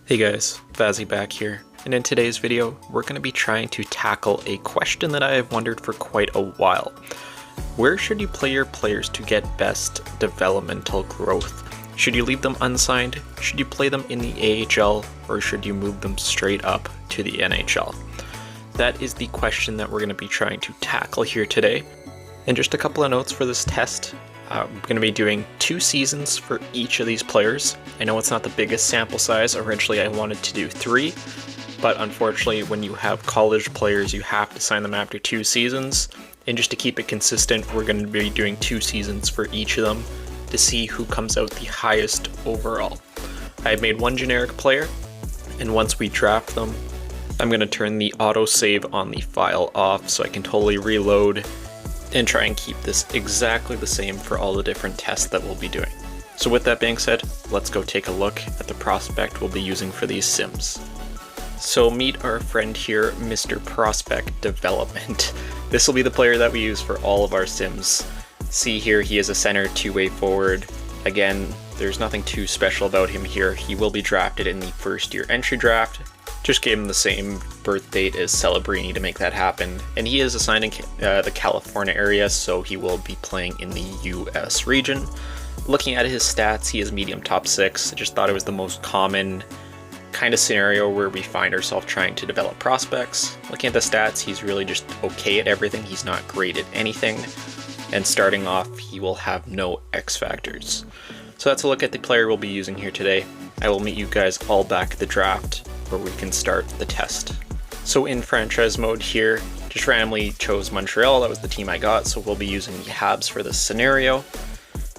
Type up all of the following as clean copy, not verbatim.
Hey guys, Vazzy back here, and in today's video, we're going to be trying to tackle a question that I have wondered for quite a while. Where should you play your players to get best developmental growth? Should you leave them unsigned? Should you play them in the AHL? Or should you move them straight up to the NHL? That is the question that we're going to be trying to tackle here today. And just a couple of notes for this test. I'm going to be doing 2 seasons for each of these players. I know it's not the biggest sample size. Originally I wanted to do 3, but unfortunately when you have college players you have to sign them after 2 seasons. And just to keep it consistent, we're going to be doing 2 seasons for each of them to see who comes out the highest overall. I have made one generic player, and once we draft them, I'm going to turn the autosave on the file off so I can totally reload and try and keep this exactly the same for all the different tests that we'll be doing. So with that being said, let's go take a look at the prospect we'll be using for these sims. So meet our friend here, Mr. Prospect Development. This will be the player that we use for all of our sims. See here, he is a center, 2-way forward. Again, there's nothing too special about him here. He will be drafted in the first year entry draft. Just gave him the same birth date as Celebrini to make that happen. And he is assigned in the California area, so he will be playing in the US region. Looking at his stats, he is medium top 6. I just thought it was the most common kind of scenario where we find ourselves trying to develop prospects. Looking at the stats, he's really just okay at everything. He's not great at anything. And starting off, he will have no X factors. So that's a look at the player we'll be using here today. I will meet you guys all back at the draft where we can start the test. So in franchise mode here, just randomly chose Montreal. That was the team I got, so we'll be using the Habs for this scenario.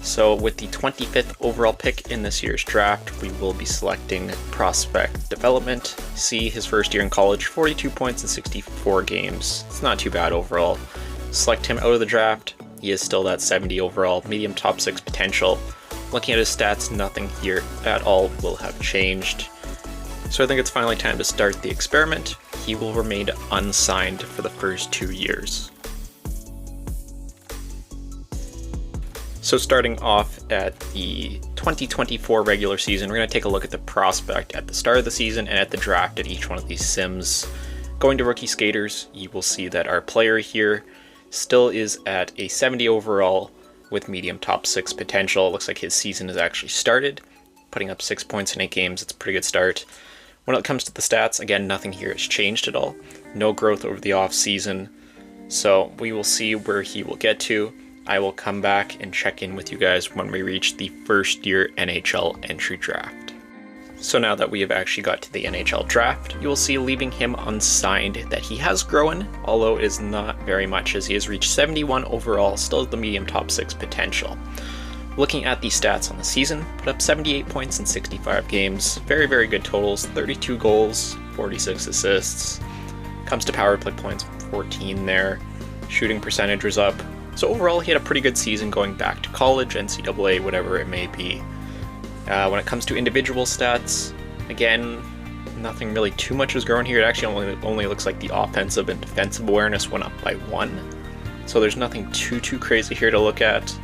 So with the 25th overall pick in this year's draft, we will be selecting Prospect Development. See, his first year in college, 42 points in 64 games. It's not too bad overall. Select him out of the draft. He is still that 70 overall, medium top 6 potential. Looking at his stats, nothing here at all will have changed. So I think it's finally time to start the experiment. He will remain unsigned for the first 2 years. So starting off at the 2024 regular season, we're going to take a look at the prospect at the start of the season and at the draft at each one of these sims. Going to rookie skaters, you will see that our player here still is at a 70 overall with medium top 6 potential. It looks like his season has actually started, putting up 6 points in 8 games. It's a pretty good start. When it comes to the stats, again, nothing here has changed at all. No growth over the off season. So we will see where he will get to. I will come back and check in with you guys when we reach the first year NHL entry draft. So now that we have actually got to the NHL draft, you will see, leaving him unsigned, that he has grown, although it is not very much, as he has reached 71 overall, still has the medium top 6 potential. Looking at the stats on the season, put up 78 points in 65 games, very, very good totals, 32 goals, 46 assists. Comes to power play points, 14 there. Shooting percentage was up. So overall, he had a pretty good season going back to college, NCAA, whatever it may be. When it comes to individual stats, again, nothing really too much was growing here. It actually only looks like the offensive and defensive awareness went up by 1. So there's nothing too crazy here to look at.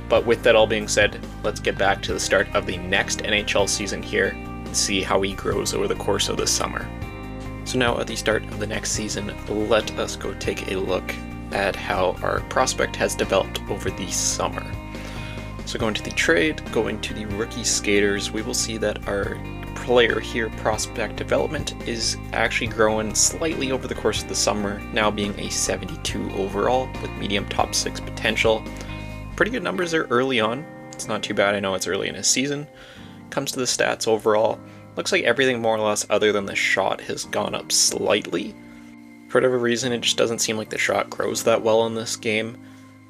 But with that all being said, let's get back to the start of the next NHL season here and see how he grows over the course of the summer. So now at the start of the next season, let us go take a look at how our prospect has developed over the summer. So going to the trade, going to the rookie skaters, we will see that our player here, Prospect Development, is actually growing slightly over the course of the summer, now being a 72 overall with medium top 6 potential. Pretty good numbers there early on. It's not too bad. I know it's early in his season. Comes to the stats overall, looks like everything more or less other than the shot has gone up slightly. For whatever reason, it just doesn't seem like the shot grows that well in this game.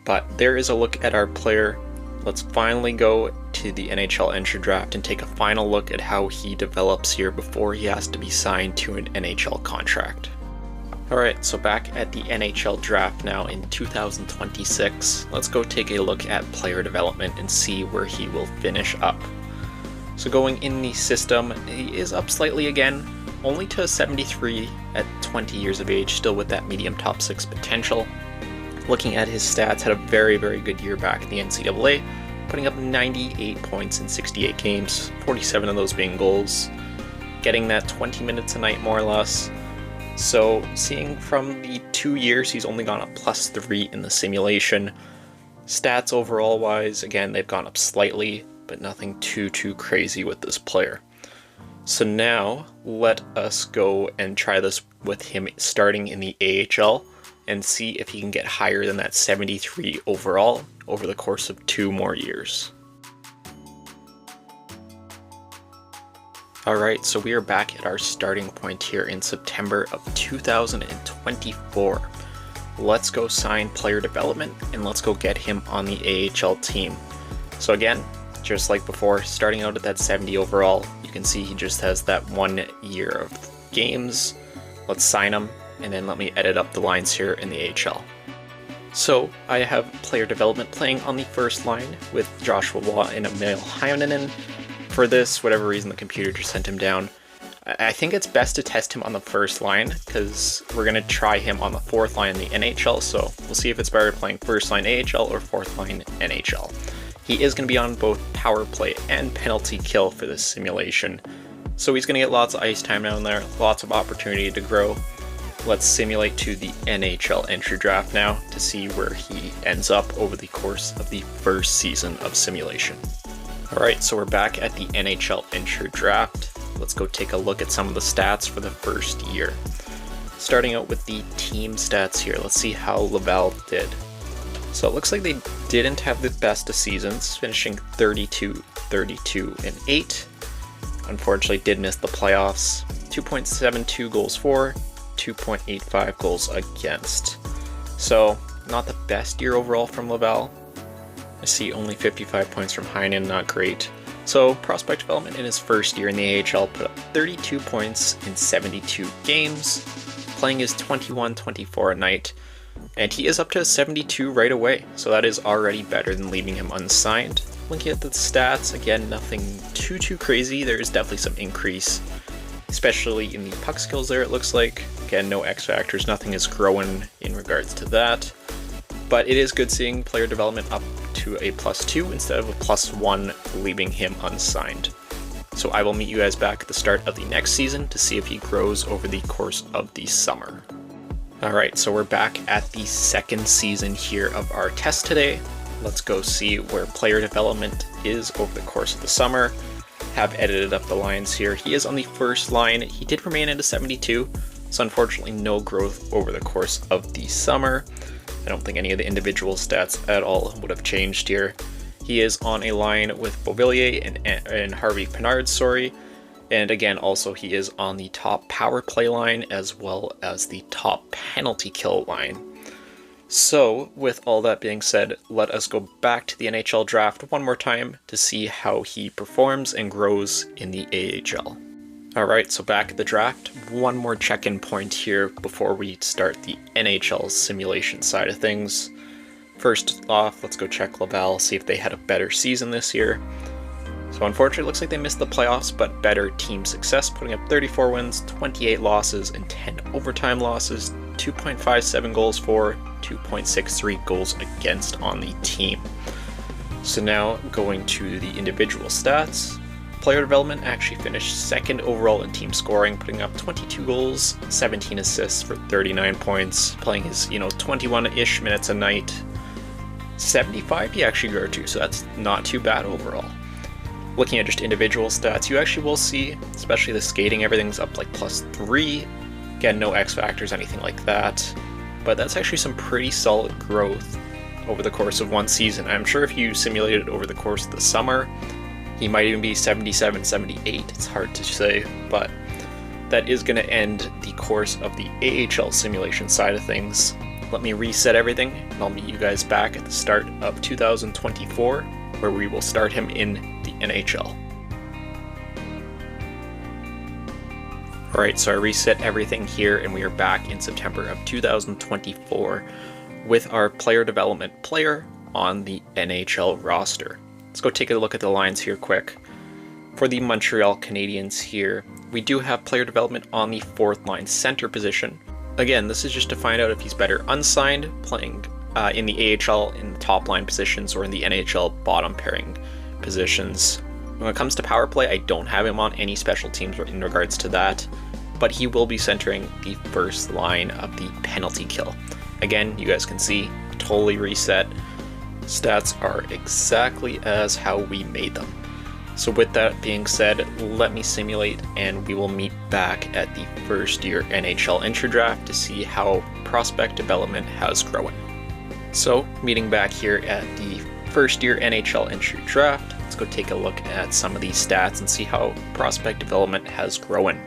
But there is a look at our player. Let's finally go to the NHL entry draft and take a final look at how he develops here before he has to be signed to an NHL contract. Alright, so back at the NHL draft now in 2026, let's go take a look at player development and see where he will finish up. So going in the system, he is up slightly again, only to 73 at 20 years of age, still with that medium top 6 potential. Looking at his stats, had a very, very good year back in the NCAA, putting up 98 points in 68 games, 47 of those being goals. getting that 20 minutes a night more or less. So seeing from the 2 years, he's only gone up +3 in the simulation. Stats overall wise, again, they've gone up slightly, but nothing too crazy with this player. So now let us go and try this with him starting in the AHL and see if he can get higher than that 73 overall over the course of 2 more years. Alright, so we are back at our starting point here in September of 2024. Let's go sign player development and let's go get him on the AHL team. So again, just like before, starting out at that 70 overall, you can see he just has that 1 year of games. Let's sign him, and then let me edit up the lines here in the AHL. So I have player development playing on the first line with Joshua Waugh and Emil Heinonen. For this, whatever reason, the computer just sent him down. I think it's best to test him on the first line because we're going to try him on the fourth line in the NHL, so we'll see if it's better playing first line AHL or fourth line NHL. He is going to be on both power play and penalty kill for this simulation, so he's going to get lots of ice time down there, lots of opportunity to grow. Let's simulate to the NHL entry draft now to see where he ends up over the course of the first season of simulation. Alright, so we're back at the NHL entry draft. Let's go take a look at some of the stats for the first year. Starting out with the team stats here, let's see how Laval did. So it looks like they didn't have the best of seasons, finishing 32, 32, and 8. Unfortunately, did miss the playoffs. 2.72 goals for, 2.85 goals against. So not the best year overall from Laval. I see only 55 points from Heinen, not great. So prospect development in his first year in the AHL put up 32 points in 72 games, playing his 21-24 a night, and he is up to 72 right away, so that is already better than leaving him unsigned. Looking at the stats, again, nothing too crazy. There is definitely some increase, especially in the puck skills there, it looks like. Again, no X factors, nothing is growing in regards to that. But it is good seeing player development up to a +2 instead of a +1, leaving him unsigned. So I will meet you guys back at the start of the next season to see if he grows over the course of the summer. Alright, so we're back at the second season here of our test today. Let's go see where player development is over the course of the summer. Have edited up the lines here. He is on the first line. He did remain at a 72, so unfortunately no growth over the course of the summer. I don't think any of the individual stats at all would have changed here. He is on a line with Beauvillier and Harvey Pinard, and again, also he is on the top power play line as well as the top penalty kill line. So with all that being said, let us go back to the NHL draft one more time to see how he performs and grows in the AHL. Alright, so back at the draft, one more check-in point here before we start the NHL simulation side of things. First off, let's go check Laval, see if they had a better season this year. So unfortunately, it looks like they missed the playoffs, but better team success, putting up 34 wins, 28 losses, and 10 overtime losses, 2.57 goals for, 2.63 goals against on the team. So now going to the individual stats. Player development actually finished second overall in team scoring, putting up 22 goals, 17 assists for 39 points, playing his 21-ish minutes a night. 75 he actually grew to, so that's not too bad overall. Looking at just individual stats, you actually will see, especially the skating, everything's up like +3. Again, no X factors, anything like that. But that's actually some pretty solid growth over the course of one season. I'm sure if you simulated it over the course of the summer, he might even be 77, 78. It's hard to say, but that is going to end the course of the AHL simulation side of things. Let me reset everything, and I'll meet you guys back at the start of 2024, where we will start him in the NHL. Alright, so I reset everything here, and we are back in September of 2024 with our player development player on the NHL roster. Let's go take a look at the lines here quick. For the Montreal Canadiens here, we do have player development on the fourth line center position. Again, this is just to find out if he's better unsigned, playing in the AHL in the top line positions, or in the NHL bottom pairing positions. When it comes to power play, I don't have him on any special teams in regards to that, but he will be centering the first line of the penalty kill. Again, you guys can see, totally reset. Stats are exactly as how we made them. So with that being said, let me simulate and we will meet back at the first year NHL entry draft to see how prospect development has grown. So meeting back here at the first year NHL entry draft, let's go take a look at some of these stats and see how prospect development has grown.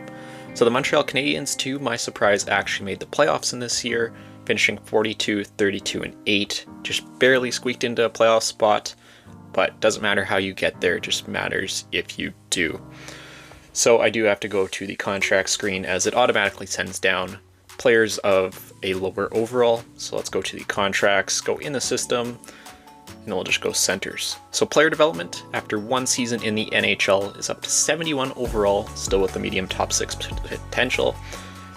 So the Montreal Canadiens, to my surprise, actually made the playoffs in this year, finishing 42, 32, and 8, just barely squeaked into a playoff spot. But doesn't matter how you get there, it just matters if you do. So I do have to go to the contract screen as it automatically sends down players of a lower overall. So let's go to the contracts, go in the system, and we'll just go centers. So player development after one season in the NHL is up to 71 overall, still with the medium top 6 potential.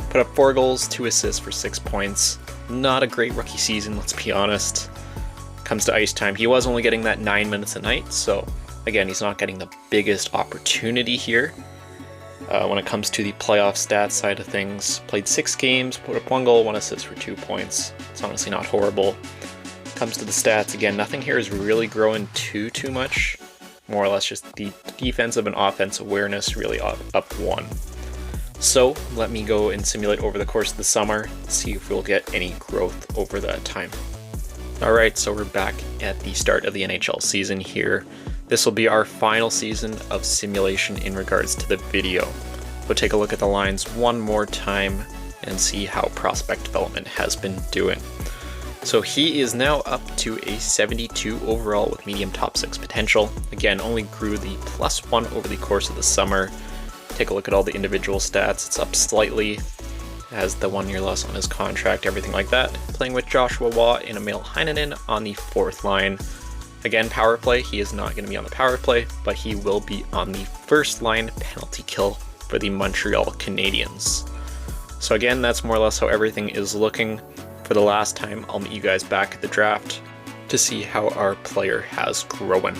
Put up 4 goals, 2 assists for 6 points. Not a great rookie season, let's be honest. Comes to ice time, he was only getting that 9 minutes a night, so again, he's not getting the biggest opportunity here. When it comes to the playoff stats side of things, played 6 games, put up 1 goal, 1 assist for 2 points. It's honestly not horrible. Comes to the stats, again, nothing here is really growing too much. More or less just the defensive and offense awareness really up 1. So let me go and simulate over the course of the summer, see if we'll get any growth over that time. Alright, so we're back at the start of the NHL season here. This will be our final season of simulation in regards to the video. We'll take a look at the lines one more time and see how prospect development has been doing. So he is now up to a 72 overall with medium top 6 potential. Again, only grew the +1 over the course of the summer. Take a look at all the individual stats. It's up slightly. Has the 1 year less on his contract, everything like that. Playing with Joshua Waugh and Emil Heinonen on the 4th line. Again, power play, he is not going to be on the power play, but he will be on the first line penalty kill for the Montreal Canadiens. So again, that's more or less how everything is looking. For the last time, I'll meet you guys back at the draft to see how our player has grown.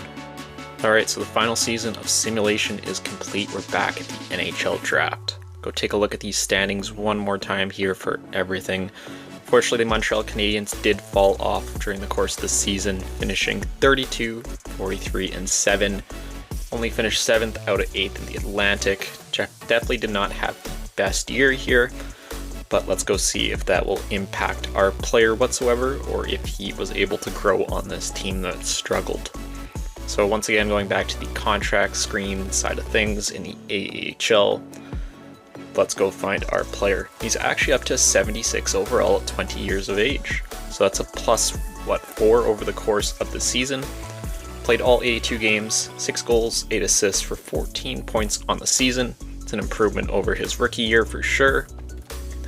Alright, so the final season of simulation is complete. We're back at the NHL draft. Go take a look at these standings one more time here for everything. Fortunately, the Montreal Canadiens did fall off during the course of the season, finishing 32, 43, and 7. Only finished 7th out of 8th in the Atlantic. Definitely did not have the best year here, but let's go see if that will impact our player whatsoever, or if he was able to grow on this team that struggled. So once again, going back to the contract screen side of things in the AHL, let's go find our player. He's actually up to 76 overall at 20 years of age. So that's a +4 over the course of the season. Played all 82 games, 6 goals, 8 assists for 14 points on the season. It's an improvement over his rookie year for sure.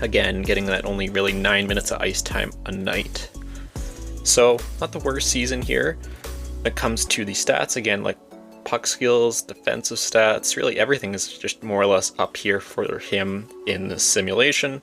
Again, getting that only really 9 minutes of ice time a night. So not the worst season here. When it comes to the stats, again, like puck skills, defensive stats, really everything is just more or less up here for him in this simulation.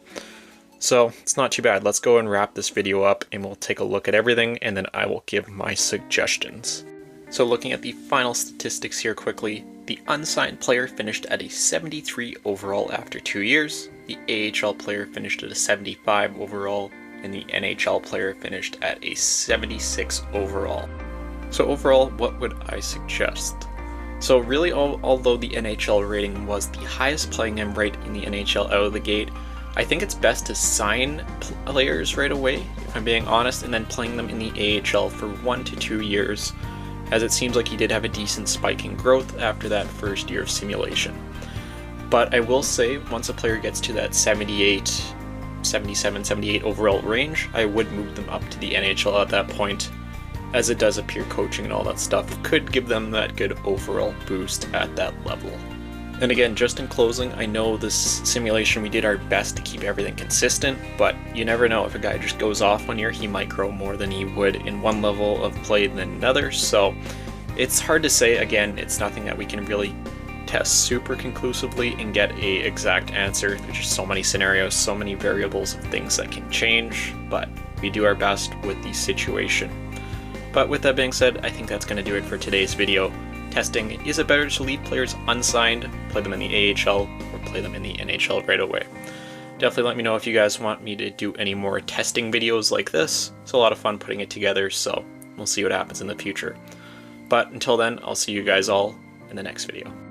So it's not too bad. Let's go and wrap this video up and we'll take a look at everything and then I will give my suggestions. So looking at the final statistics here quickly, the unsigned player finished at a 73 overall after 2 years, the AHL player finished at a 75 overall, and the NHL player finished at a 76 overall. So overall, what would I suggest? So really, although the NHL rating was the highest playing him right in the NHL out of the gate, I think it's best to sign players right away, if I'm being honest, and then playing them in the AHL for 1 to 2 years, as it seems like he did have a decent spike in growth after that first year of simulation. But I will say, once a player gets to that 78, 77, 78 overall range, I would move them up to the NHL at that point, as it does appear coaching and all that stuff could give them that good overall boost at that level. And again, just in closing, I know this simulation we did our best to keep everything consistent, but you never know, if a guy just goes off 1 year, he might grow more than he would in one level of play than another, so it's hard to say. Again, it's nothing that we can really test super conclusively and get a exact answer. There's just so many scenarios, so many variables of things that can change, but we do our best with the situation. But with that being said, I think that's going to do it for today's video. testing, is it better to leave players unsigned, play them in the AHL, or play them in the NHL right away? Definitely let me know if you guys want me to do any more testing videos like this. It's a lot of fun putting it together, so we'll see what happens in the future. But until then, I'll see you guys all in the next video.